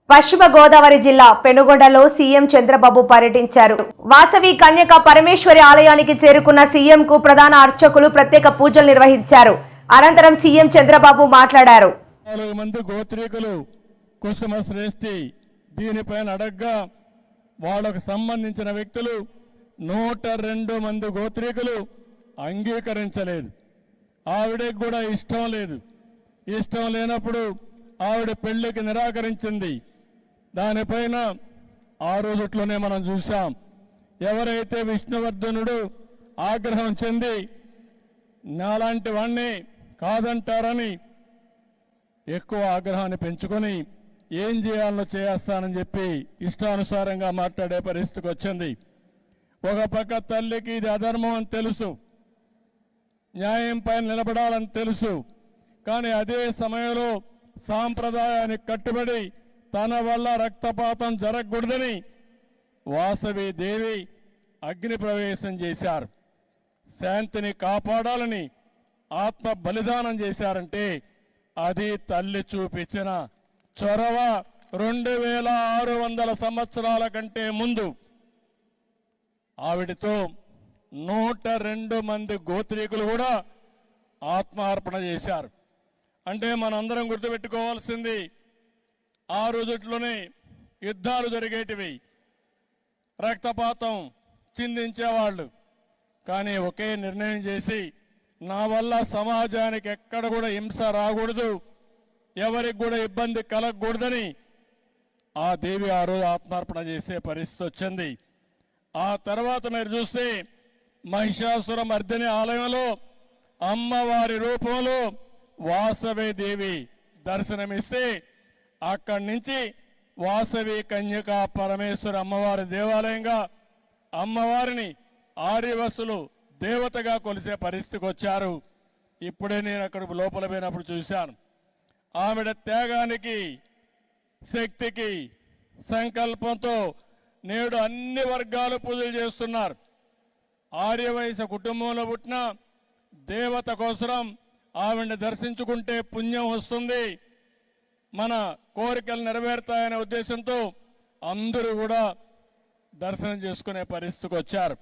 పశ్చిమ గోదావరి జిల్లా పెనుగొండలో సీఎం చంద్రబాబు పర్యటించారు. వాసవి కన్యక పరమేశ్వరి ఆలయానికి చేరుకున్న సీఎం కు ప్రధాన అర్చకులు ప్రత్యేక పూజలు నిర్వహించారు. అనంతరం సీఎం చంద్రబాబు మాట్లాడారు. 4 మంది గోత్రీకులు కుసుమ శ్రేష్ఠి దీనిపైన అడగ్గా వాళ్ళకు సంబంధించిన వ్యక్తులు 102 మంది గోత్రీకులు అంగీకరించలేదు. ఆవిడకి కూడా ఇష్టం లేదు. ఇష్టం లేనప్పుడు ఆవిడ పెళ్లికి నిరాకరించింది. దానిపైన ఆ రోజుట్లోనే మనం చూసాం. ఎవరైతే విష్ణువర్ధనుడు ఆగ్రహం చెంది నాలాంటి వాణ్ణి కాదంటారని ఎక్కువ ఆగ్రహాన్ని పెంచుకొని ఏం చేయాలో చేస్తానని చెప్పి ఇష్టానుసారంగా మాట్లాడే పరిస్థితికి వచ్చింది. ఒక పక్క తల్లికి ఇది అధర్మం అని తెలుసు, న్యాయం పైన నిలబడాలని తెలుసు. కానీ అదే సమయంలో సాంప్రదాయానికి కట్టుబడి తన వల్ల రక్తపాతం జరగకూడదని వాసవి దేవి అగ్ని ప్రవేశం చేశారు. శాంతిని కాపాడాలని ఆత్మ బలిదానం చేశారంటే అది తల్లి చూపించిన చొరవ. 2600 సంవత్సరాల కంటే ముందు ఆవిడతో 102 మంది గోత్రీకులు కూడా ఆత్మార్పణ చేశారు. అంటే మనందరం గుర్తుపెట్టుకోవాల్సింది, ఆ రోజుట్లోనే యుద్ధాలు జరిగేటివి, రక్తపాతం చిందించేవాళ్ళు. కానీ ఒకే నిర్ణయం చేసి నా వల్ల సమాజానికి ఎక్కడ కూడా హింస రాకూడదు, ఎవరికి కూడా ఇబ్బంది కలగకూడదని ఆ దేవి ఆ రోజు ఆత్మార్పణ చేసే పరిస్థితి వచ్చింది. ఆ తర్వాత మీరు చూస్తే మహిషాసుర మర్దిని ఆలయంలో అమ్మవారి రూపంలో వాసవి దేవి దర్శనమిస్తే అక్కడి నుంచి వాసవి కన్యక పరమేశ్వర అమ్మవారి దేవాలయంగా అమ్మవారిని ఆర్యవసులు దేవతగా కొలిసే పరిస్థితికి వచ్చారు. ఇప్పుడే నేను అక్కడ లోపల పోయినప్పుడు చూశాను. ఆవిడ త్యాగానికి, శక్తికి, సంకల్పంతో నేడు అన్ని వర్గాలు పూజలు చేస్తున్నారు. ఆర్యవైశ్య కుటుంబంలో పుట్టిన దేవత కోసం ఆవిడని దర్శించుకుంటే పుణ్యం వస్తుంది, మన కోరికలు నెరవేరుతాయనే ఉద్దేశంతో అందరూ కూడా దర్శనం చేసుకునే పరిస్థితికి వచ్చారు.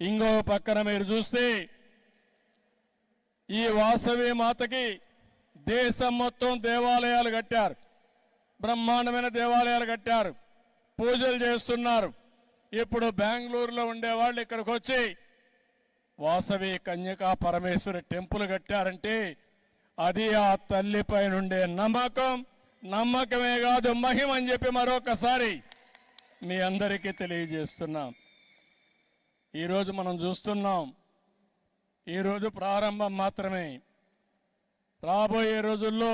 ఇంకో పక్కన మీరు చూస్తే ఈ వాసవి మాతకి దేశం మొత్తం దేవాలయాలు కట్టారు, బ్రహ్మాండమైన దేవాలయాలు కట్టారు, పూజలు చేస్తున్నారు. ఇప్పుడు బెంగళూరులో ఉండేవాళ్ళు ఇక్కడికి వచ్చి వాసవి కన్యకా పరమేశ్వరి టెంపుల్ కట్టారంటే అది ఆ తల్లిపై నుండే నమ్మకం. నమ్మకమే కాదు, మహిమ అని చెప్పి మరొకసారి మీ అందరికీ తెలియజేస్తున్నాం. ఈరోజు మనం చూస్తున్నాం, ఈరోజు ప్రారంభం మాత్రమే. రాబోయే రోజుల్లో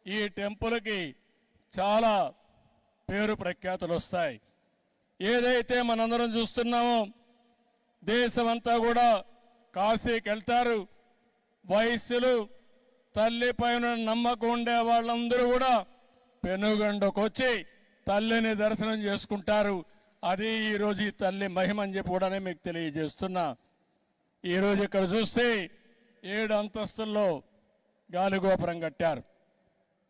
ఈ టెంపుల్కి చాలా పేరు ప్రఖ్యాతులు వస్తాయి. ఏదైతే మనందరం చూస్తున్నామో దేశమంతా కూడా కాశీకి వెళ్తారు. వైశ్యులు, తల్లిపైన నమ్మకం ఉండే వాళ్ళందరూ కూడా పెనుగొండకు వచ్చి తల్లిని దర్శనం చేసుకుంటారు. అది ఈరోజు ఈ తల్లి మహిమ అని చెప్పి కూడా మీకు తెలియజేస్తున్నా. ఈరోజు ఇక్కడ చూస్తే 7 అంతస్తుల్లో గాలిగోపురం కట్టారు,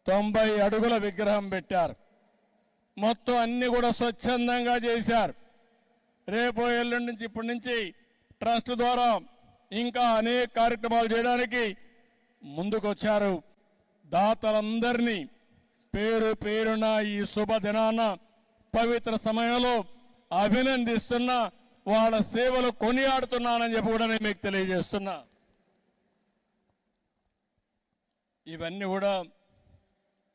90 అడుగుల విగ్రహం పెట్టారు, మొత్తం అన్ని కూడా స్వచ్ఛందంగా చేశారు. రేపు ఎల్లుండి నుంచి ఇప్పటి నుంచి ట్రస్ట్ ద్వారా ఇంకా అనేక కార్యక్రమాలు చేయడానికి ముందుకొచ్చారు. దాతలందరినీ పేరు పేరున ఈ శుభదినాన పవిత్ర సమయంలో అభినందిస్తున్నా, వాళ్ళ సేవలు కొనియాడుతున్నానని చెప్పి కూడా నేను మీకు తెలియజేస్తున్నా. ఇవన్నీ కూడా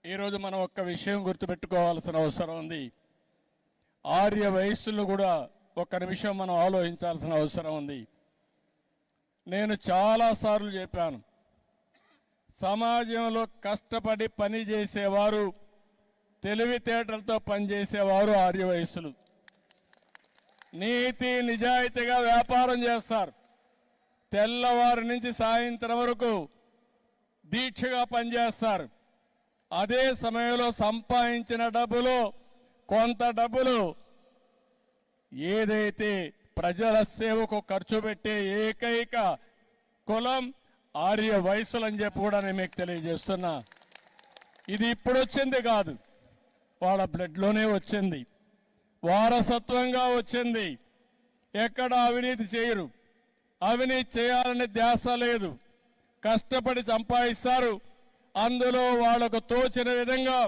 ఈరోజు మనం ఒక్క విషయం గుర్తుపెట్టుకోవాల్సిన అవసరం ఉంది. ఆర్య వయస్సులు కూడా ఒక్క నిమిషం మనం ఆలోచించాల్సిన అవసరం ఉంది. నేను చాలాసార్లు చెప్పాను, సమాజంలో కష్టపడి పని చేసేవారు, తెలివితేటలతో పనిచేసేవారు ఆర్య వయస్సులు. నీతి నిజాయితీగా వ్యాపారం చేస్తారు. తెల్లవారి నుంచి సాయంత్రం వరకు దీక్షగా పనిచేస్తారు. అదే సమయంలో సంపాదించిన డబ్బులో కొంత డబ్బులు ఏదైతే ప్రజల సేవకు ఖర్చు పెట్టే ఏకైక కులం ఆర్య వయస్సులని చెప్పి కూడా నేను మీకు తెలియజేస్తున్నా. ఇది ఇప్పుడు వచ్చింది కాదు, వాళ్ళ బ్లడ్లోనే వచ్చింది, వారసత్వంగా వచ్చింది. ఎక్కడ అవినీతి చేయరు, అవినీతి చేయాలనే ధ్యాస లేదు, కష్టపడి సంపాదిస్తారు. అందులో వాళ్లకు తోచిన విధంగా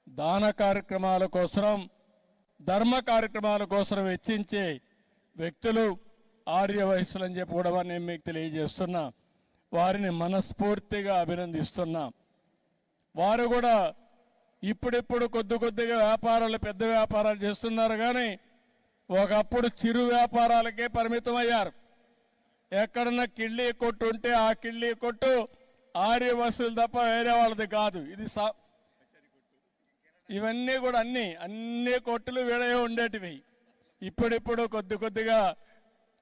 దాన కార్యక్రమాల కోసం, ధర్మ కార్యక్రమాల కోసం వెచ్చించే వ్యక్తులు ఆర్య వయస్సులని చెప్పి కూడా నేను మీకు తెలియజేస్తున్నా. వారిని మనస్ఫూర్తిగా అభినందిస్తున్నా. వారు కూడా ఇప్పుడిప్పుడు కొద్దిగా వ్యాపారాలు, పెద్ద వ్యాపారాలు చేస్తున్నారు. కానీ ఒకప్పుడు చిరు వ్యాపారాలకే పరిమితం అయ్యారు. ఎక్కడన్నా కిళ్ళీ కొట్టు ఉంటే ఆ కిళ్ళీ కొట్టు ఆర్య వసూలు తప్ప వేరే వాళ్ళది కాదు. ఇది ఇవన్నీ కూడా అన్ని కొట్టులు వేరే ఉండేటివి. ఇప్పుడిప్పుడు కొద్దిగా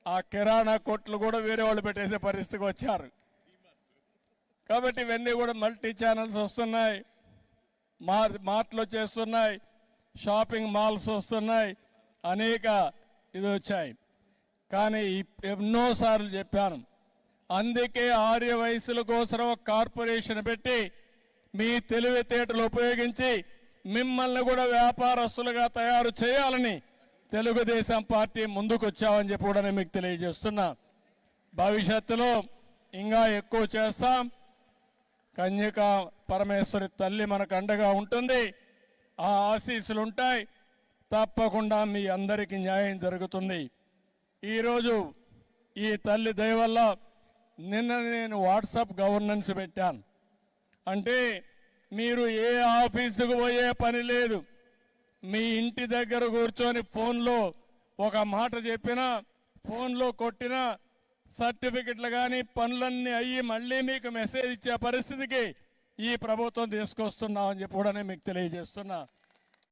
ఆ కిరాణా కొట్లు కూడా వేరే వాళ్ళు పెట్టేసే పరిస్థితికి వచ్చారు. కాబట్టి ఇవన్నీ కూడా మల్టీ ఛానల్స్ వస్తున్నాయి, మార్ట్లు చేస్తున్నాయి, షాపింగ్ మాల్స్ వస్తున్నాయి, అనేక ఇది వచ్చాయి. కానీ ఎన్నోసార్లు చెప్పాను, అందుకే ఆర్య వయసుల కోసం ఒక కార్పొరేషన్ పెట్టి మీ తెలివితేటలు ఉపయోగించి మిమ్మల్ని కూడా వ్యాపారస్తులుగా తయారు చేయాలని తెలుగుదేశం పార్టీ ముందుకు వచ్చామని చెప్పి కూడా నేను మీకు తెలియజేస్తున్నా. భవిష్యత్తులో ఇంకా ఎక్కువ చేస్తాం. కన్యకా పరమేశ్వరి తల్లి మనకు అండగా ఉంటుంది, ఆ ఆశీస్సులు ఉంటాయి. తప్పకుండా మీ అందరికీ న్యాయం జరుగుతుంది. ఈరోజు ఈ తల్లి దయ వల్ల నిన్న నేను వాట్సాప్ గవర్నెన్స్ పెట్టాను. అంటే మీరు ఏ ఆఫీసుకు పోయే పని లేదు, మీ ఇంటి దగ్గర కూర్చొని ఫోన్లో ఒక మాట చెప్పినా, ఫోన్లో కొట్టినా సర్టిఫికెట్లు కానీ పనులన్నీ అయ్యి మళ్ళీ మీకు మెసేజ్ ఇచ్చే పరిస్థితికి ఈ ప్రభుత్వం తీసుకొస్తున్నామని చెప్పి కూడా నేను మీకు తెలియజేస్తున్నా.